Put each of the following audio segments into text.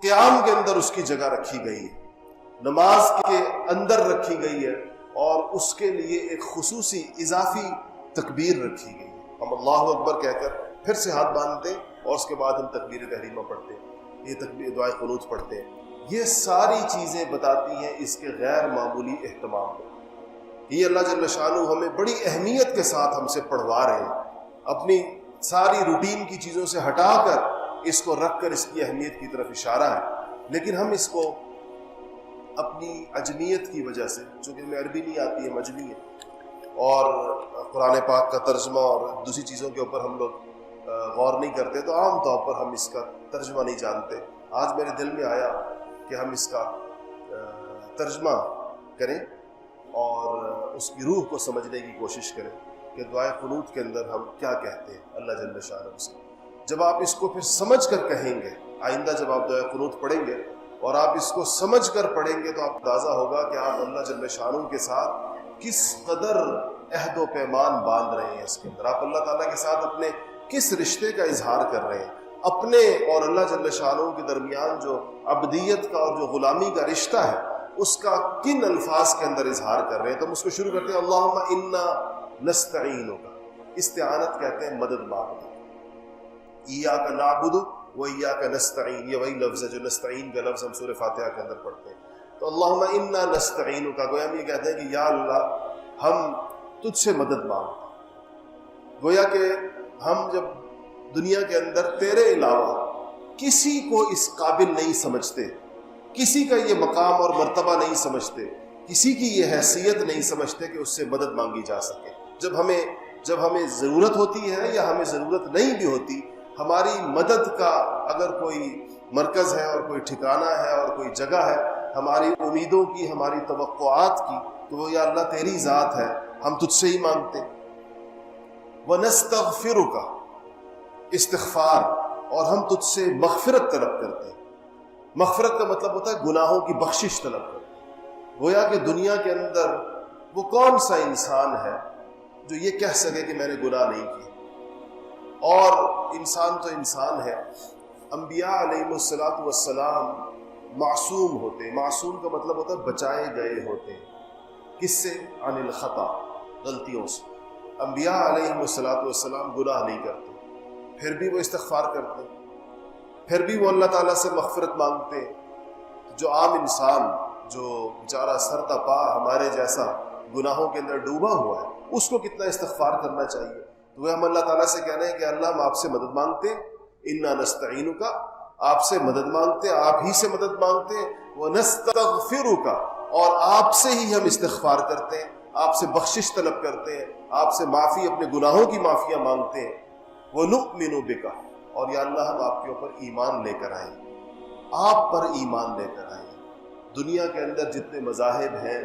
قیام کے اندر اس کی جگہ رکھی گئی ہے، نماز کے اندر رکھی گئی ہے، اور اس کے لیے ایک خصوصی اضافی تکبیر رکھی گئی ہے۔ ہم اللہ اکبر کہہ کر پھر سے ہاتھ باندھتے ہیں اور اس کے بعد ہم تکبیر تحریمہ پڑھتے ہیں، یہ تکبیر دعائے قنوت پڑھتے ہیں۔ یہ ساری چیزیں بتاتی ہیں اس کے غیر معمولی اہتمام کو۔ یہ اللہ جل شانہ ہمیں بڑی اہمیت کے ساتھ ہم سے پڑھوا رہے ہیں، اپنی ساری روٹین کی چیزوں سے ہٹا کر اس کو رکھ کر اس کی اہمیت کی طرف اشارہ ہے۔ لیکن ہم اس کو اپنی عجمیت کی وجہ سے، چونکہ ہمیں عربی نہیں آتی ہے، مجمی ہے، اور قرآن پاک کا ترجمہ اور دوسری چیزوں کے اوپر ہم لوگ غور نہیں کرتے، تو عام طور پر ہم اس کا ترجمہ نہیں جانتے۔ آج میرے دل میں آیا کہ ہم اس کا ترجمہ کریں اور اس کی روح کو سمجھنے کی کوشش کریں کہ دعائے قنوت کے اندر ہم کیا کہتے ہیں اللہ جل شانہ سے۔ جب آپ اس کو پھر سمجھ کر کہیں گے، آئندہ جب آپ دعائے قنوت پڑھیں گے اور آپ اس کو سمجھ کر پڑھیں گے، تو آپ اندازہ ہوگا کہ آپ اللہ جل شانہ کے ساتھ کس قدر عہد و پیمان باندھ رہے ہیں۔ اس کے اندر آپ اللہ تعالیٰ کے ساتھ اپنے کس رشتے کا اظہار کر رہے ہیں، اپنے اور اللہ جل شانہ کے درمیان جو عبدیت کا اور جو غلامی کا رشتہ ہے، اس کا کن الفاظ کے اندر اظہار کر رہے ہیں۔ تو ہم اس کو شروع کرتے ہیں اللہم انا نستعینک، استعانت کہتے ہیں مدد مانگنا، ایاک نعبد و ایاک نستعین، یہ وہی لفظ ہے جو نستعین کا لفظ ہم سورہ فاتحہ کے اندر پڑھتے ہیں۔ تو اللہم انا نستعینک، گویا ہم یہ کہتے ہیں کہ یا اللہ ہم تجھ سے مدد مانگتے ہیں، گویا کہ ہم جب دنیا کے اندر تیرے علاوہ کسی کو اس قابل نہیں سمجھتے، کسی کا یہ مقام اور مرتبہ نہیں سمجھتے، کسی کی یہ حیثیت نہیں سمجھتے کہ اس سے مدد مانگی جا سکے، جب ہمیں ضرورت ہوتی ہے یا ہمیں ضرورت نہیں بھی ہوتی، ہماری مدد کا اگر کوئی مرکز ہے اور کوئی ٹھکانہ ہے اور کوئی جگہ ہے ہماری امیدوں کی، ہماری توقعات کی، تو وہ یا اللہ تیری ذات ہے، ہم تجھ سے ہی مانگتے ہیں۔ وَنَسْتَغْفِرُكَ، استغفار، اور ہم تجھ سے مغفرت طلب کرتے ہیں۔ مغفرت کا مطلب ہوتا ہے گناہوں کی بخشش طلب کرتے ہیں۔ گویا کہ دنیا کے اندر وہ کون سا انسان ہے جو یہ کہہ سکے کہ میں نے گناہ نہیں کیا، اور انسان تو انسان ہے۔ انبیاء علیہ السلام معصوم ہوتے ہیں، معصوم کا مطلب ہوتا ہے بچائے گئے ہوتے ہیں، کس سے؟ عن الخطا، غلطیوں سے۔ انبیاء علیہ السلام گناہ نہیں کرتے، پھر بھی وہ استغفار کرتے ہیں، پھر بھی وہ اللہ تعالیٰ سے مغفرت مانگتے ہیں۔ جو عام انسان جو بیچارہ سر تا پا ہمارے جیسا گناہوں کے اندر ڈوبا ہوا ہے، اس کو کتنا استغفار کرنا چاہیے۔ تو وہ ہم اللہ تعالیٰ سے کہہ رہے ہیں کہ اللہ ہم آپ سے مدد مانگتے ہیں، انا نستعینک، آپ سے مدد مانگتے ہیں، آپ ہی سے مدد مانگتے ہیں، ونستغفرک، اور آپ سے ہی ہم استغفار کرتے ہیں، آپ سے بخشش طلب کرتے ہیں، آپ سے معافی، اپنے گناہوں کی معافیاں مانگتے ہیں۔ وَنُؤْمِنُ بِكَ، اور یا اللہ ہم آپ کے اوپر ایمان لے کر آئیں، آپ پر ایمان لے کر آئیں۔ دنیا کے اندر جتنے مذاہب ہیں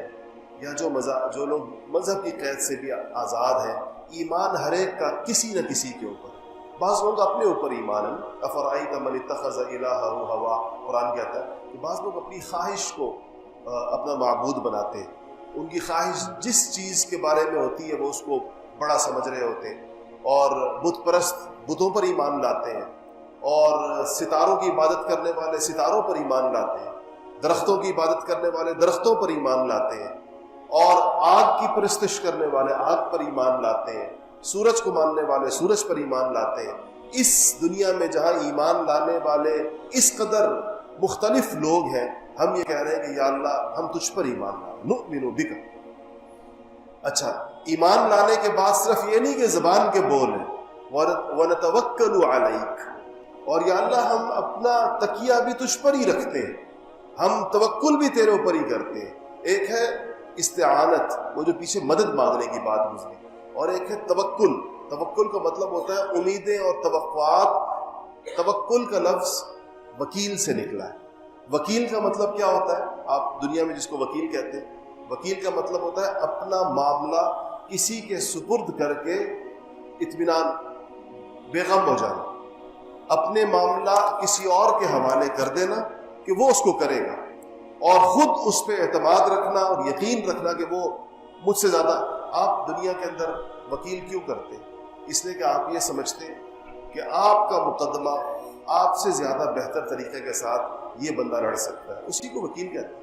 یا جو لوگ مذہب کی قید سے بھی آزاد ہیں، ایمان ہر ایک کا کسی نہ کسی کے اوپر، بعض لوگ اپنے اوپر ایمان ہیں، أَفَرَأَيْتَ مَنِ اتَّخَذَ إِلَٰهَهُ هَوَاهُ، قرآن کہتا ہے کہ بعض لوگ اپنی خواہش کو اپنا معبود بناتے ہیں، ان کی خواہش جس چیز کے بارے میں ہوتی ہے وہ اس کو بڑا سمجھ رہے ہوتے ہیں، اور بت پرست بتوں پر ایمان لاتے ہیں، اور ستاروں کی عبادت کرنے والے ستاروں پر ایمان لاتے ہیں، درختوں کی عبادت کرنے والے درختوں پر ایمان لاتے ہیں، اور آگ کی پرستش کرنے والے آگ پر ایمان لاتے ہیں، سورج کو ماننے والے سورج پر ایمان لاتے ہیں۔ اس دنیا میں جہاں ایمان لانے والے اس قدر مختلف لوگ ہیں، ہم یہ کہہ رہے ہیں کہ یا اللہ ہم تجھ پر ایمان لاتے، نؤمن بک۔ اچھا، ایمان لانے کے بعد صرف یہ نہیں کہ زبان کے بول ہیں، وَنَتَوَكَّلُ عَلَيْكَ، اور یا اللہ ہم اپنا تکیہ بھی تجھ پر ہی رکھتے ہیں، ہم توکل بھی تیرے اوپر ہی کرتے ہیں۔ ایک ہے استعانت، وہ جو پیچھے مدد مانگنے کی بات گزری، اور ایک ہے توکل۔ توکل کا مطلب ہوتا ہے امیدیں اور توقعات۔ توکل کا لفظ وکیل سے نکلا ہے۔ وکیل کا مطلب کیا ہوتا ہے؟ آپ دنیا میں جس کو وکیل کہتے ہیں، وکیل کا مطلب ہوتا ہے اپنا معاملہ کسی کے سپرد کر کے اطمینان، بے غم ہو جانا، اپنے معاملہ کسی اور کے حوالے کر دینا کہ وہ اس کو کرے گا، اور خود اس پہ اعتماد رکھنا اور یقین رکھنا کہ وہ مجھ سے زیادہ۔ آپ دنیا کے اندر وکیل کیوں کرتے ہیں؟ اس لیے کہ آپ یہ سمجھتے ہیں کہ آپ کا مقدمہ آپ سے زیادہ بہتر طریقے کے ساتھ یہ بندہ لڑ سکتا ہے، اسی کو وکیل کہتے ہیں۔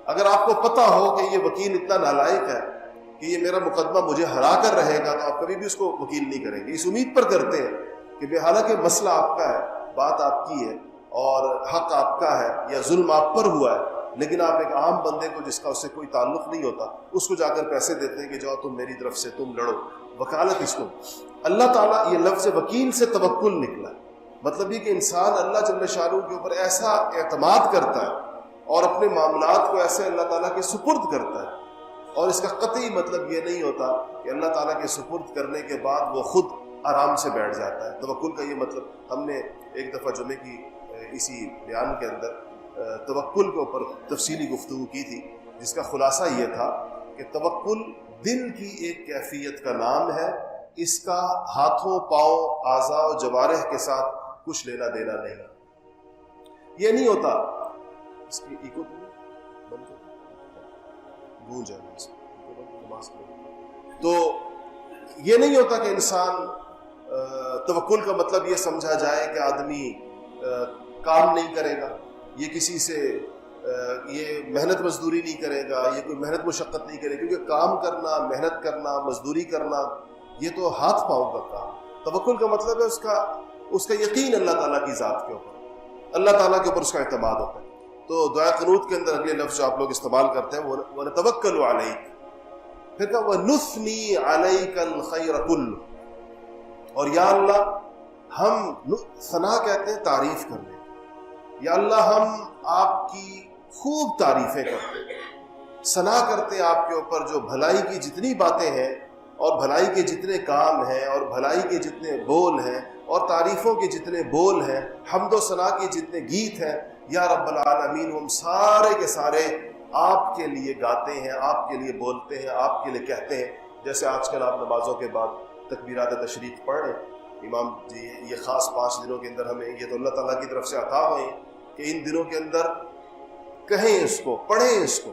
اگر آپ کو پتہ ہو کہ یہ وکیل اتنا نالائق ہے کہ یہ میرا مقدمہ مجھے ہرا کر رہے گا، تو آپ کبھی بھی اس کو وکیل نہیں کریں گے، اس امید پر کرتے ہیں کہ حالانکہ مسئلہ آپ کا ہے، بات آپ کی ہے اور حق آپ کا ہے یا ظلم آپ پر ہوا ہے، لیکن آپ ایک عام بندے کو جس کا اس سے کوئی تعلق نہیں ہوتا اس کو جا کر پیسے دیتے ہیں کہ جاؤ تم میری طرف سے تم لڑو، وکالت اس کو۔ اللہ تعالیٰ، یہ لفظ وکیل سے توکل نکلا ہے، مطلب یہ کہ انسان اللہ جل شانہ کے اوپر ایسا اعتماد کرتا ہے اور اپنے معاملات کو ایسے اللہ تعالیٰ کے سپرد کرتا ہے، اور اس کا قطعی مطلب یہ نہیں ہوتا کہ اللہ تعالیٰ کے سپرد کرنے کے بعد وہ خود آرام سے بیٹھ جاتا ہے۔ توکل کا یہ مطلب، ہم نے ایک دفعہ جمعے کی اسی بیان کے اندر توکل کے اوپر تفصیلی گفتگو کی تھی، جس کا خلاصہ یہ تھا کہ توکل دل کی ایک کیفیت کا نام ہے، اس کا ہاتھوں پاؤں اعضاء و جوارح کے ساتھ کچھ لینا دینا نہیں۔ یہ نہیں ہوتا، اس کی ایکو بند کر گونج ہے، تو یہ نہیں ہوتا کہ انسان توکل کا مطلب یہ سمجھا جائے کہ آدمی کام نہیں کرے گا، یہ کسی سے یہ محنت مزدوری نہیں کرے گا، یہ کوئی محنت مشقت نہیں کرے گا، کیونکہ کام کرنا، محنت کرنا، مزدوری کرنا یہ تو ہاتھ پاؤں کا کام۔ توکل کا مطلب ہے اس کا یقین اللہ تعالیٰ کی ذات کے اوپر، اللہ تعالیٰ کے اوپر اس کا اعتماد ہوتا ہے۔ تو دعا قنوت کے اندر اگلے لفظ جو آپ لوگ استعمال کرتے ہیں وَنَتَوَكَّلُ عَلَيْكَ، پھر کہا وَنُثْنِي عَلَيْكَ الْخَيْرَ كُلُّ، اور یا اللہ ہم ثنا کہتے ہیں تعریف کرنے، یا اللہ ہم آپ کی خوب تعریفیں کرتے ہیں، ثنا کرتے ہیں آپ کے اوپر، جو بھلائی کی جتنی باتیں ہیں اور بھلائی کے جتنے کام ہیں اور بھلائی کے جتنے بول ہیں اور تعریفوں کے جتنے بول ہیں، حمد و ثنا کے جتنے گیت ہیں، یا رب العالمین ہم سارے کے سارے آپ کے لیے گاتے ہیں، آپ کے لیے بولتے ہیں، آپ کے لیے کہتے ہیں۔ جیسے آج کل آپ نمازوں کے بعد تکبیرات تشریق پڑھ رہے ہیں، امام جی یہ خاص 5 دنوں کے اندر ہمیں یہ تو اللہ تعالیٰ کی طرف سے عطا ہوئے ہیں کہ ان دنوں کے اندر کہیں اس کو، پڑھیں اس کو۔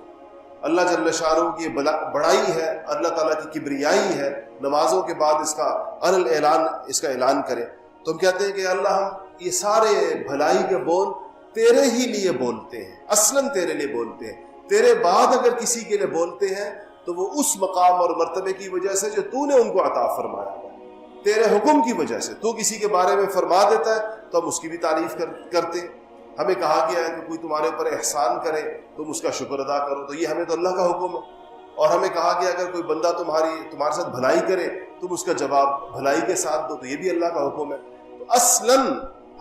اللہ جل شانہ کی بڑائی ہے، اللہ تعالیٰ کی کبریائی ہے، نمازوں کے بعد اس کا اعلان، اس کا اعلان کریں۔ تو ہم کہتے ہیں کہ اللہ ہم یہ سارے بھلائی کے بول تیرے ہی لیے بولتے ہیں، اصلاً تیرے لیے بولتے ہیں، تیرے بعد اگر کسی کے لیے بولتے ہیں تو وہ اس مقام اور مرتبے کی وجہ سے جو تو نے ان کو عطا فرمایا ہے، تیرے حکم کی وجہ سے تو کسی کے بارے میں فرما دیتا ہے تو ہم اس کی بھی تعریف کرتے ہیں۔ ہمیں کہا گیا ہے کہ کوئی تمہارے اوپر احسان کرے تم اس کا شکر ادا کرو، تو یہ ہمیں تو اللہ کا حکم ہے۔ اور ہمیں کہا گیا اگر کوئی بندہ تمہارے ساتھ بھلائی کرے تم اس کا جواب بھلائی کے ساتھ دو، تو یہ بھی اللہ کا حکم ہے۔ تو اصلاً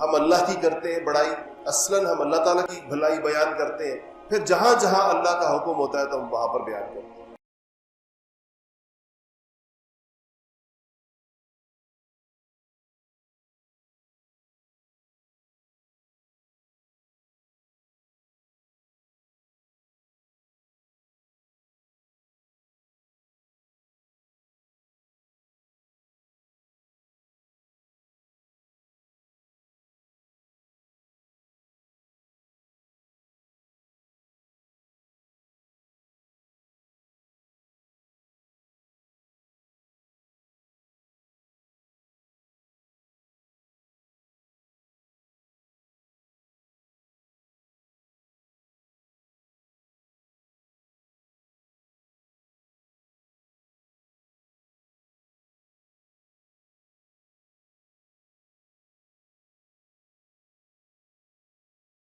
ہم اللہ کی کرتے ہیں بڑائی، اصلاً ہم اللہ تعالیٰ کی بھلائی بیان کرتے ہیں، پھر جہاں جہاں اللہ کا حکم ہوتا ہے تو ہم وہاں پر بیان کرتے ہیں۔